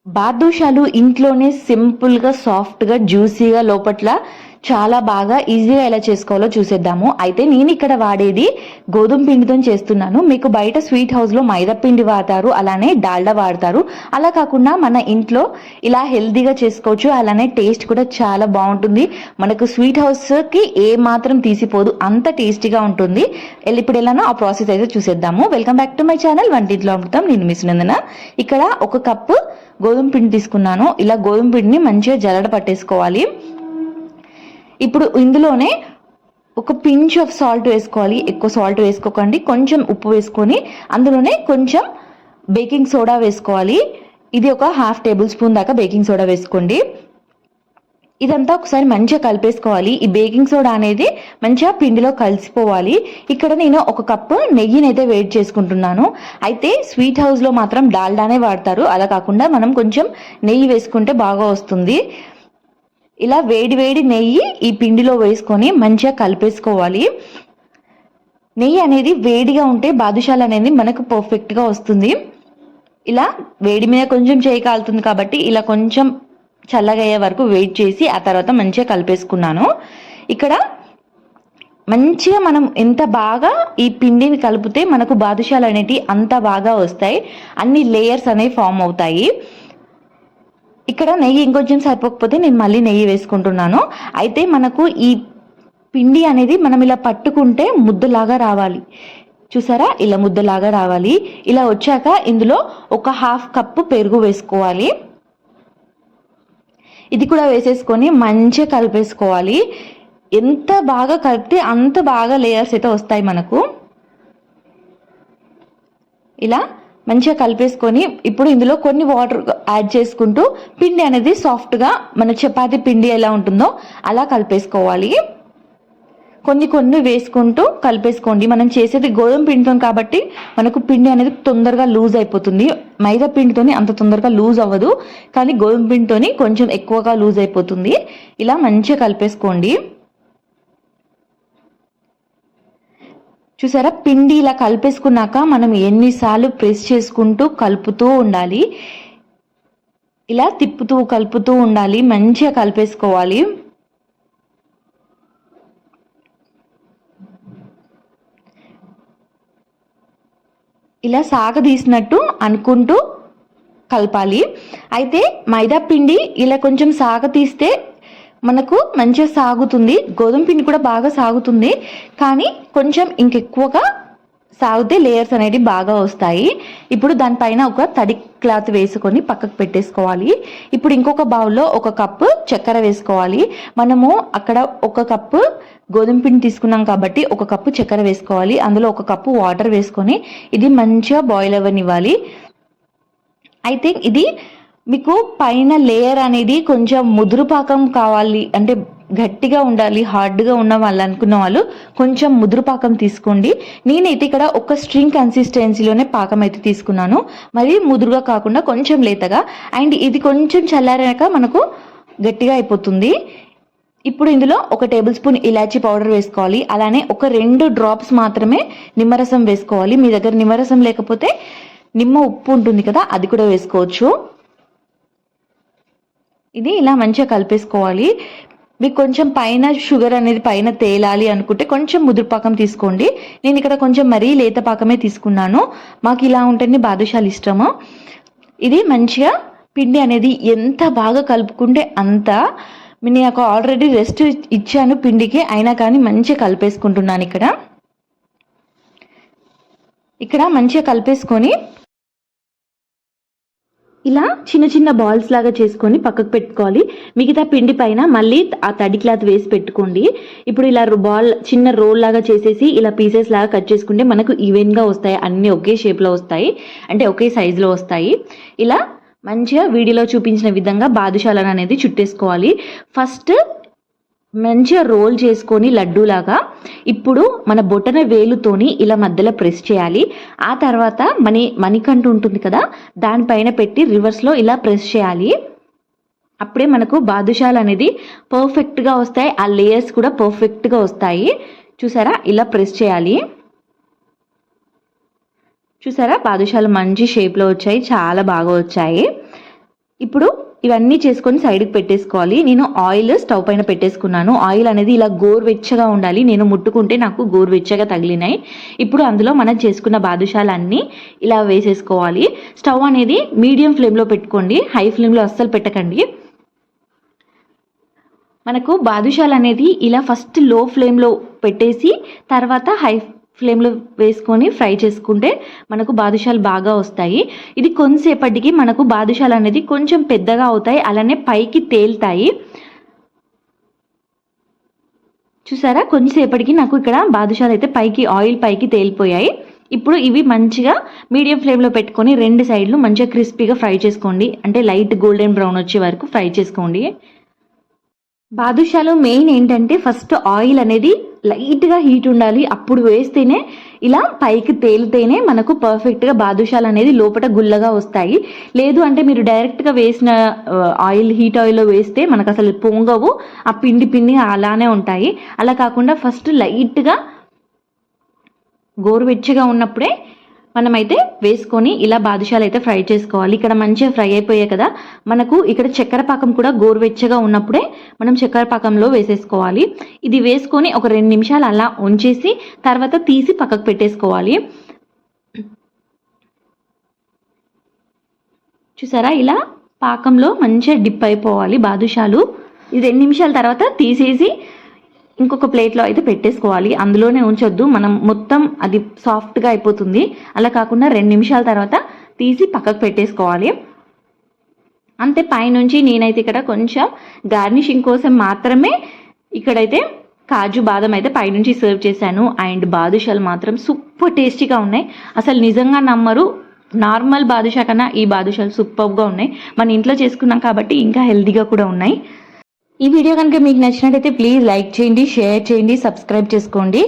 బాదుషాలు ఇంట్లోనే సింపుల్‌గా, సాఫ్ట్‌గా, జ్యూసీగా లోపట్ల చాలా బాగా ఈజీగా ఎలా చేసుకోవాలో చూసేద్దాము. అయితే నేనిక్కడ వాడేది గోధుమ పిండితోని చేస్తున్నాను. మీకు బయట స్వీట్ హౌస్‌లో మైదా పిండి వాడతారు. అలానే డాల్డా వాడతారు. అలా కాకుండా మన ఇంట్లో ఇలా హెల్తీగా చేసుకోవచ్చు. అలానే టేస్ట్ కూడా చాలా బావుంటుంది. మనకు స్వీట్ హౌస్‌కి ఏమాత్రం తీసిపోదు. అంత టేస్టీగా ఉంటుంది. ఇప్పుడు ఎలానో ఆ ప్రాసెస్ అయితే చూసేద్దాము. Welcome back to my channel వంటింట్లో అమృతం. నేను మీ సునందన. ఇక్కడ ఒక కప్పు గోధుమ పిండి తీసుకున్నాను. ఇలా గోధుమ పిండిని మంచిగా జల్లెడ పట్టేసుకోవాలి. ఇప్పుడు ఇందులోనే ఒక పించ్ ఆఫ్ సాల్ట్ వేసుకోవాలి. ఎక్కువ సాల్ట్ వేసుకోకండి. కొంచెం ఉప్పు వేసుకొని అందులోనే కొంచెం బేకింగ్ సోడా వేసుకోవాలి. ఇది ఒక 1/2 టేబుల్ స్పూన్ దాకా బేకింగ్ సోడా వేసుకోండి. ఇదంతా ఒకసారి మంచిగా కలిపేసుకోవాలి. ఈ బేకింగ్ సోడా అనేది మంచిగా పిండిలో కలిసిపోవాలి. ఇక్కడ నేను ఒక కప్పు నెయ్యినైతే వేడి చేసుకుంటున్నాను. అయితే స్వీట్ హౌస్లో మాత్రం డాల్డానే వాడతారు. అలా కాకుండా మనం కొంచెం నెయ్యి వేసుకుంటే బాగా వస్తుంది. ఇలా వేడి వేడి నెయ్యి ఈ పిండిలో వేసుకొని మంచిగా కలిపేసుకోవాలి. నెయ్యి అనేది వేడిగా ఉంటే బాదుషాలు అనేది మనకు పర్ఫెక్ట్గా వస్తుంది. ఇలా వేడి మీద కొంచెం చేయి కాలుతుంది కాబట్టి ఇలా కొంచెం చల్లగా అయ్యే వరకు వెయిట్ చేసి ఆ తర్వాత మంచిగా కలిపేసుకున్నాను. ఇక్కడ మంచిగా మనం ఎంత బాగా ఈ పిండిని కలిపితే మనకు బాదుషాలు అనేటివి అంత బాగా వస్తాయి. అన్ని లేయర్స్ అనేవి ఫామ్ అవుతాయి. ఇక్కడ నెయ్యి ఇంకొంచెం సరిపోకపోతే నేను మళ్ళీ నెయ్యి వేసుకుంటున్నాను. అయితే మనకు ఈ పిండి అనేది మనం ఇలా పట్టుకుంటే ముద్దలాగా రావాలి. చూసారా, ఇలా ముద్దలాగా రావాలి. ఇలా వచ్చాక ఇందులో ఒక 1/2 కప్పు పెరుగు వేసుకోవాలి. ఇది కూడా వేసేసుకొని మంచిగా కలిపేసుకోవాలి. ఎంత బాగా కలిపితే అంత బాగా లేయర్స్ అయితే వస్తాయి మనకు. ఇలా మంచిగా కలిపేసుకొని ఇప్పుడు ఇందులో కొన్ని వాటర్ యాడ్ చేసుకుంటూ పిండి అనేది సాఫ్ట్గా మన చపాతీ పిండి ఎలా ఉంటుందో అలా కలిపేసుకోవాలి. కొన్ని వేసుకుంటూ కలిపేసుకోండి. మనం చేసేది గోధుమ పిండితో కాబట్టి మనకు పిండి అనేది తొందరగా లూజ్ అయిపోతుంది. మైదా పిండితోని అంత తొందరగా లూజ్ అవ్వదు, కానీ గోధుమ పిండితోని కొంచెం ఎక్కువగా లూజ్ అయిపోతుంది. ఇలా మంచిగా కలిపేసుకోండి. చూసారా, పిండి ఇలా కలిపేసుకున్నాక మనం ఎన్నిసార్లు ప్రెస్ చేసుకుంటూ కలుపుతూ ఉండాలి. ఇలా తిప్పుతూ కలుపుతూ ఉండాలి. మంచిగా కలిపేసుకోవాలి. ఇలా సాగదీసినట్టు అనుకుంటూ కలపాలి. అయితే మైదా పిండి ఇలా కొంచెం సాగతీస్తే మనకు మంచిగా సాగుతుంది. గోధుమ పిండి కూడా బాగా సాగుతుంది, కానీ కొంచెం ఇంకెక్కువగా సాగితే లేయర్స్ అనేవి బాగా వస్తాయి. ఇప్పుడు దానిపైన ఒక తడి క్లాత్ వేసుకొని పక్కకు పెట్టేసుకోవాలి. ఇప్పుడు ఇంకొక బౌల్లో ఒక కప్పు చక్కెర వేసుకోవాలి. మనము అక్కడ ఒక కప్పు గోధుమ పిండి తీసుకున్నాం కాబట్టి ఒక కప్పు చక్కెర వేసుకోవాలి. అందులో ఒక కప్పు వాటర్ వేసుకొని ఇది మంచిగా బాయిల్ అవ్వనివ్వాలి. అయితే ఇది మీకు పైన లేయర్ అనేది కొంచెం ముదురు పాకం కావాలి అంటే గట్టిగా ఉండాలి, హార్డ్గా ఉన్న వాళ్ళు అనుకున్న వాళ్ళు కొంచెం ముదురు పాకం తీసుకోండి. నేనైతే ఇక్కడ ఒక స్ట్రింగ్ కన్సిస్టెన్సీలోనే పాకం అయితే తీసుకున్నాను. మరి ముదురుగా కాకుండా కొంచెం లేతగా. అండ్ ఇది కొంచెం చల్లారాక మనకు గట్టిగా అయిపోతుంది. ఇప్పుడు ఇందులో ఒక టేబుల్ స్పూన్ ఇలాచీ పౌడర్ వేసుకోవాలి. అలానే ఒక 2 డ్రాప్స్ మాత్రమే నిమ్మరసం వేసుకోవాలి. మీ దగ్గర నిమ్మరసం లేకపోతే నిమ్మ ఉప్పు ఉంటుంది కదా, అది కూడా వేసుకోవచ్చు. ఇది ఇలా మంచిగా కలిపేసుకోవాలి. మీకు కొంచెం పైన షుగర్ అనేది పైన తేలాలి అనుకుంటే కొంచెం ముదురు పాకం తీసుకోండి. నేను ఇక్కడ కొంచెం మరీ లేత పాకమే తీసుకున్నాను. మాకు ఇలా ఉంటేనే బాదుషాలు ఇష్టము. ఇది మంచిగా పిండి అనేది ఎంత బాగా కలుపుకుంటే అంత. నేను నాకు ఆల్రెడీ రెస్ట్ ఇచ్చాను పిండికి, అయినా కానీ మంచిగా కలిపేసుకుంటున్నాను. ఇక్కడ మంచిగా కలిపేసుకొని ఇలా చిన్న చిన్న బాల్స్ లాగా చేసుకొని పక్కకు పెట్టుకోవాలి. మిగతా పిండి పైన మళ్ళీ ఆ తడి క్లాత్ వేసి పెట్టుకోండి. ఇప్పుడు ఇలా చిన్న రోల్ లాగా చేసేసి ఇలా పీసెస్ లాగా కట్ చేసుకుంటే మనకు ఈవెన్గా వస్తాయి. అన్నీ ఒకే షేప్లో వస్తాయి, అంటే ఒకే సైజులో వస్తాయి. ఇలా మంచిగా వీడియోలో చూపించిన విధంగా బాదుషాలను అనేది చుట్టేసుకోవాలి. ఫస్ట్ మంచిగా రోల్ చేసుకొని లడ్డూలాగా ఇప్పుడు మన బొటన వేలుతోని ఇలా మధ్యలో ప్రెస్ చేయాలి. ఆ తర్వాత మణికంఠ ఉంటుంది కదా, దానిపైన పెట్టి రివర్స్లో ఇలా ప్రెస్ చేయాలి. అప్పుడే మనకు బాదుషాలు అనేది పర్ఫెక్ట్గా వస్తాయి. ఆ లేయర్స్ కూడా పర్ఫెక్ట్గా వస్తాయి. చూసారా, ఇలా ప్రెస్ చేయాలి. చూసారా, బాదుషాలు మంచి షేప్లో వచ్చాయి, చాలా బాగా వచ్చాయి. ఇప్పుడు ఇవన్నీ చేసుకొని సైడ్కి పెట్టేసుకోవాలి. నేను ఆయిల్ స్టవ్ పైన పెట్టేసుకున్నాను. ఆయిల్ అనేది ఇలా గోరువెచ్చగా ఉండాలి. నేను ముట్టుకుంటే నాకు గోరువెచ్చగా తగిలినాయి. ఇప్పుడు అందులో మనం చేసుకున్న బాదుషాలన్నీ ఇలా వేసేసుకోవాలి. స్టవ్ అనేది మీడియం ఫ్లేమ్లో పెట్టుకోండి, హై ఫ్లేమ్లో అస్సలు పెట్టకండి. మనకు బాదుషాలు అనేది ఇలా ఫస్ట్ లో ఫ్లేమ్లో పెట్టేసి తర్వాత హై ఫ్లేమ్లో వేసుకొని ఫ్రై చేసుకుంటే మనకు బాదుషాలు బాగా వస్తాయి. ఇది కొంతసేపటికి మనకు బాదుషాలు అనేది కొంచెం పెద్దగా అవుతాయి, అలానే పైకి తేలుతాయి. చూసారా, కొంచెంసేపటికి నాకు ఇక్కడ బాదుషాలు అయితే పైకి ఆయిల్ పైకి తేలిపోయాయి. ఇప్పుడు ఇవి మంచిగా మీడియం ఫ్లేమ్లో పెట్టుకొని 2 సైడ్లు మంచిగా క్రిస్పీగా ఫ్రై చేసుకోండి. అంటే లైట్ గోల్డెన్ బ్రౌన్ వచ్చే వరకు ఫ్రై చేసుకోండి. బాదుషాలో మెయిన్ ఏంటంటే ఫస్ట్ ఆయిల్ అనేది లైట్గా హీట్ ఉండాలి. అప్పుడు వేస్తేనే ఇలా పైకి తేలితేనే మనకు పర్ఫెక్ట్గా బాదుషాలు అనేది లోపల గుల్లగా వస్తాయి. లేదు అంటే మీరు డైరెక్ట్గా వేసిన ఆయిల్ హీట్ ఆయిల్లో వేస్తే మనకు అసలు పొంగవు, ఆ పిండి అలానే ఉంటాయి. అలా కాకుండా ఫస్ట్ లైట్గా గోరువెచ్చగా ఉన్నప్పుడే మనమైతే వేసుకొని ఇలా బాదుషాలు అయితే ఫ్రై చేసుకోవాలి. ఇక్కడ మంచిగా ఫ్రై అయిపోయాయి కదా. మనకు ఇక్కడ చక్కెర పాకం కూడా గోరువెచ్చగా ఉన్నప్పుడే మనం చక్కెర పాకంలో వేసేసుకోవాలి. ఇది వేసుకొని ఒక 2 నిమిషాలు అలా ఉంచేసి తర్వాత తీసి పక్కకు పెట్టేసుకోవాలి. చూసారా, ఇలా పాకంలో మంచిగా డిప్ అయిపోవాలి బాదుషాలు. ఈ 2 నిమిషాల తర్వాత తీసేసి ఇంకొక ప్లేట్లో అయితే పెట్టేసుకోవాలి. అందులోనే ఉంచొద్దు, మనం మొత్తం అది సాఫ్ట్గా అయిపోతుంది. అలా కాకుండా 2 నిమిషాల తర్వాత తీసి పక్కకు పెట్టేసుకోవాలి. అంతే, పైనుంచి నేనైతే ఇక్కడ కొంచెం గార్నిషింగ్ కోసం మాత్రమే ఇక్కడైతే కాజు బాదం అయితే పైనుంచి సర్వ్ చేశాను. అండ్ బాదుషాలు మాత్రం సూపర్ టేస్టీగా ఉన్నాయి. అసలు నిజంగా నమ్మరు, నార్మల్ బాదుషా కన్నా ఈ బాదుషాలు సూపర్గా ఉన్నాయి. మన ఇంట్లో చేసుకున్నాం కాబట్టి ఇంకా హెల్తీగా కూడా ఉన్నాయి. ఈ వీడియో కనుక మీకు నచ్చినట్టయితే ప్లీజ్ లైక్ చేయండి, షేర్ చేయండి, సబ్స్క్రైబ్ చేసుకోండి.